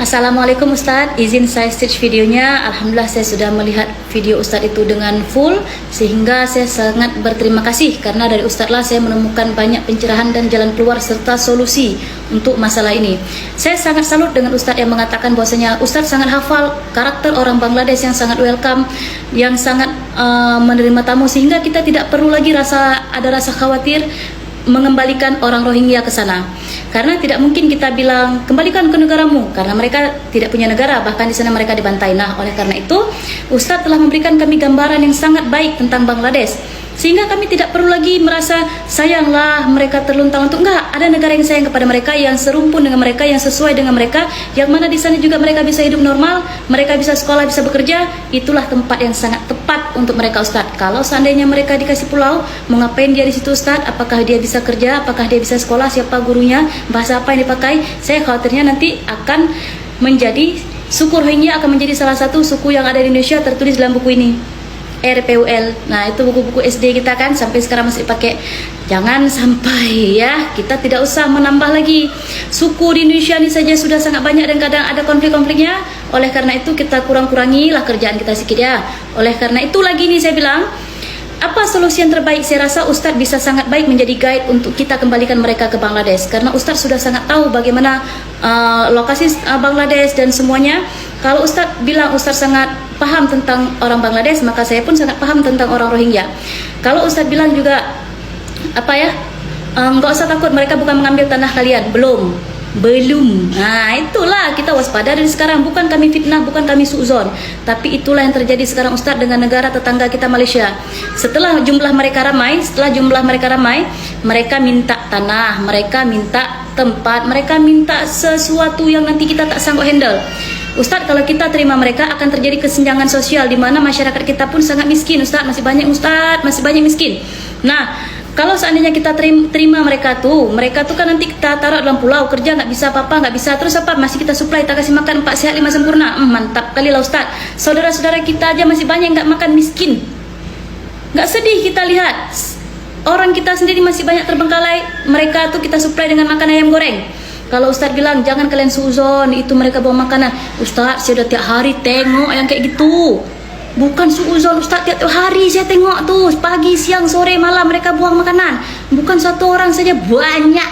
Assalamualaikum Ustadz, izin saya stitch videonya. Alhamdulillah saya sudah melihat video Ustadz itu dengan full, sehingga saya sangat berterima kasih karena dari Ustadz lah saya menemukan banyak pencerahan dan jalan keluar serta solusi untuk masalah ini. Saya sangat salut dengan Ustadz yang mengatakan bahwasanya Ustadz sangat hafal karakter orang Bangladesh yang sangat welcome, yang sangat menerima tamu, sehingga kita tidak perlu lagi ada rasa khawatir mengembalikan orang Rohingya ke sana. Karena tidak mungkin kita bilang kembalikan ke negaramu, karena mereka tidak punya negara, bahkan di sana mereka dibantai. Nah, oleh karena itu Ustadz telah memberikan kami gambaran yang sangat baik tentang Bangladesh, sehingga kami tidak perlu lagi merasa sayanglah mereka terluntang-luntung. Enggak, ada negara yang sayang kepada mereka, yang serumpun dengan mereka, yang sesuai dengan mereka, yang mana di sana juga mereka bisa hidup normal, mereka bisa sekolah, bisa bekerja. Itulah tempat yang sangat tepat untuk mereka, Ustadz. Kalau seandainya mereka dikasih pulau, mau ngapain dia di situ, Ustadz? Apakah dia bisa kerja? Apakah dia bisa sekolah? Siapa gurunya? Bahasa apa yang dipakai? Saya khawatirnya nanti akan menjadi suku Rohingya akan menjadi salah satu suku yang ada di Indonesia tertulis dalam buku ini. RPUL. Nah, itu buku-buku SD kita kan sampai sekarang masih pakai. Jangan sampai ya, kita tidak usah menambah lagi. Suku di Indonesia ini saja sudah sangat banyak dan kadang ada konflik-konfliknya. Oleh karena itu kita kurang-kurangilah kerjaan kita sedikit ya. Oleh karena itu lagi nih saya bilang, apa solusi yang terbaik? Saya rasa Ustadz bisa sangat baik menjadi guide untuk kita kembalikan mereka ke Bangladesh, karena Ustadz sudah sangat tahu bagaimana lokasi Bangladesh dan semuanya. Kalau Ustadz bilang Ustadz sangat paham tentang orang Bangladesh, maka saya pun sangat paham tentang orang Rohingya. Kalau Ustadz bilang juga nggak usah takut, mereka bukan mengambil tanah kalian, belum. Nah, itulah kita waspada dari sekarang. Bukan kami fitnah, bukan kami suuzon, tapi itulah yang terjadi sekarang Ustadz dengan negara tetangga kita Malaysia. Setelah jumlah mereka ramai, mereka minta tanah, mereka minta tempat, mereka minta sesuatu yang nanti kita tak sanggup handle. Ustadz, kalau kita terima mereka akan terjadi kesenjangan sosial, di mana masyarakat kita pun sangat miskin. Ustadz, masih banyak miskin. Nah, kalau seandainya kita terima mereka tuh kan nanti kita taruh dalam pulau, kerja nggak bisa apa-apa, nggak bisa, terus apa? Masih kita supply, kita kasih makan 4 sehat 5 sempurna. Mantap kali lah Ustadz. Saudara-saudara kita aja masih banyak yang nggak makan, miskin. Nggak sedih kita lihat orang kita sendiri masih banyak terbengkalai, mereka tuh kita supply dengan makan ayam goreng. Kalau Ustadz bilang jangan kalian suuzon, itu mereka bawa makanan. Ustadz, saya udah tiap hari tengok yang kayak gitu. Bukan suuzon Ustadz, tiap hari saya tengok tuh, pagi, siang, sore, malam mereka buang makanan. Bukan satu orang saja, banyak.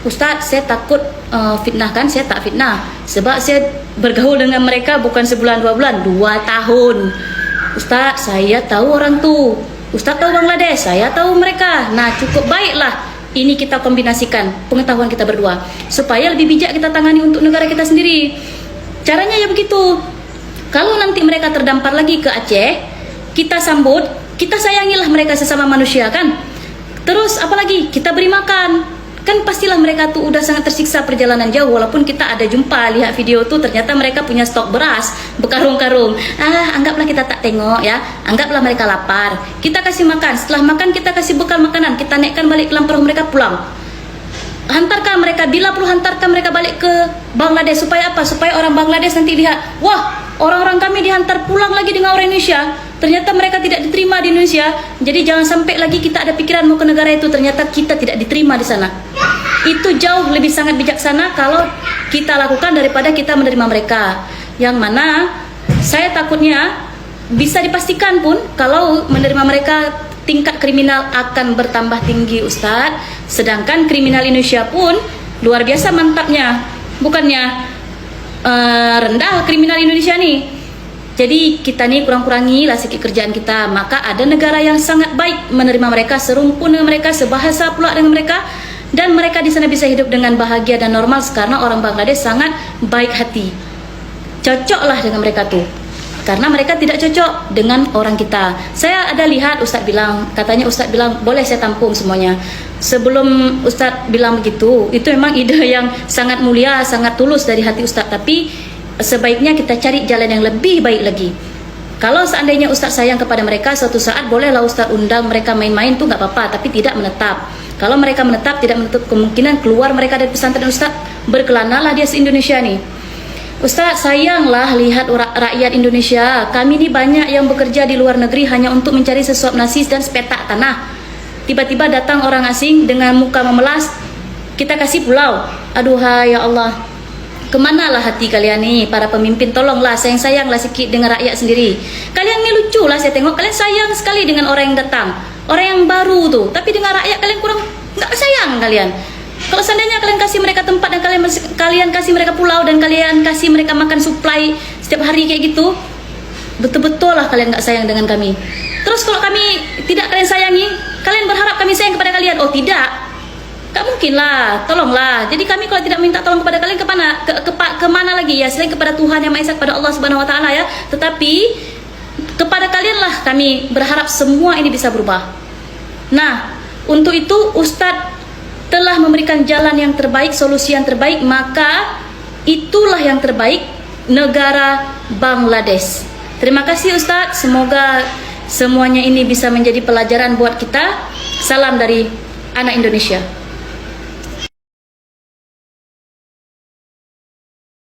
Ustadz, saya takut fitnah kan? Saya tak fitnah, sebab saya bergaul dengan mereka bukan sebulan 2 bulan, 2 tahun. Ustadz, saya tahu orang tuh. Ustadz tahu Bangladesh, saya tahu mereka. Nah, cukup baiklah ini kita kombinasikan pengetahuan kita berdua supaya lebih bijak kita tangani untuk negara kita sendiri. Caranya ya begitu. Kalau nanti mereka terdampar lagi ke Aceh, kita sambut, kita sayangilah mereka sesama manusia kan. Terus apalagi kita beri makan. Kan pastilah mereka tuh udah sangat tersiksa perjalanan jauh, walaupun kita ada jumpa lihat video tuh ternyata mereka punya stok beras berkarung-karung. Anggaplah kita tak tengok ya, anggaplah mereka lapar, kita kasih makan, setelah makan kita kasih bekal makanan, kita naikkan balik ke dalam perahu mereka pulang. Hantarkan mereka, bila perlu hantarkan mereka balik ke Bangladesh. Supaya apa? Supaya orang Bangladesh nanti lihat, wah, orang-orang kami dihantar pulang lagi dengan orang Indonesia, ternyata mereka tidak diterima di Indonesia. Jadi jangan sampai lagi kita ada pikiran mau ke negara itu, ternyata kita tidak diterima di sana. Itu jauh lebih sangat bijaksana kalau kita lakukan daripada kita menerima mereka. Yang mana saya takutnya bisa dipastikan pun kalau menerima mereka tingkat kriminal akan bertambah tinggi Ustadz. Sedangkan kriminal Indonesia pun luar biasa mantapnya, bukannya rendah kriminal Indonesia nih. Jadi kita nih kurang-kurangi lah sedikit kerjaan kita. Maka ada negara yang sangat baik menerima mereka, serumpun dengan mereka, sebahasa pula dengan mereka, dan mereka di sana bisa hidup dengan bahagia dan normal karena orang Bangladesh sangat baik hati. Cocoklah dengan mereka tuh, karena mereka tidak cocok dengan orang kita. Saya ada lihat Ustadz bilang, katanya Ustadz bilang boleh saya tampung semuanya. Sebelum Ustadz bilang begitu, itu memang ide yang sangat mulia, sangat tulus dari hati Ustadz. Tapi sebaiknya kita cari jalan yang lebih baik lagi. Kalau seandainya Ustadz sayang kepada mereka, suatu saat bolehlah Ustadz undang mereka main-main tuh nggak apa-apa, tapi tidak menetap. Kalau mereka menetap, tidak menutup kemungkinan keluar mereka dari pesantren Ustadz, berkelanalah dia se-Indonesia nih. Ustadz, sayanglah lihat rakyat Indonesia. Kami ini banyak yang bekerja di luar negeri hanya untuk mencari sesuap nasi dan sepetak tanah. Tiba-tiba datang orang asing dengan muka memelas, kita kasih pulau. Aduhai ya Allah, Kemanalah hati kalian nih, para pemimpin? Tolonglah, sayang-sayanglah sikit dengan rakyat sendiri. Kalian ni lucu lah saya tengok, kalian sayang sekali dengan orang yang datang, orang yang baru tuh. Tapi dengan rakyat kalian kurang, nggak sayang kalian. Kalau seandainya kalian kasih mereka tempat dan kalian kasih mereka pulau dan kalian kasih mereka makan suplai setiap hari kayak gitu, betul-betul lah kalian nggak sayang dengan kami. Terus kalau kami tidak kalian sayangi, kalian berharap kami sayang kepada kalian? Oh tidak. Gak mungkin lah, tolonglah. Jadi kami kalau tidak minta tolong kepada kalian kemana lagi ya, selain kepada Tuhan Yang Maha Esa, kepada Allah Subhanahu Wa Taala ya. Tetapi kepada kalian lah kami berharap semua ini bisa berubah. Nah, untuk itu Ustadz telah memberikan jalan yang terbaik, solusi yang terbaik, maka itulah yang terbaik, negara Bangladesh. Terima kasih Ustadz, semoga semuanya ini bisa menjadi pelajaran buat kita. Salam dari anak Indonesia.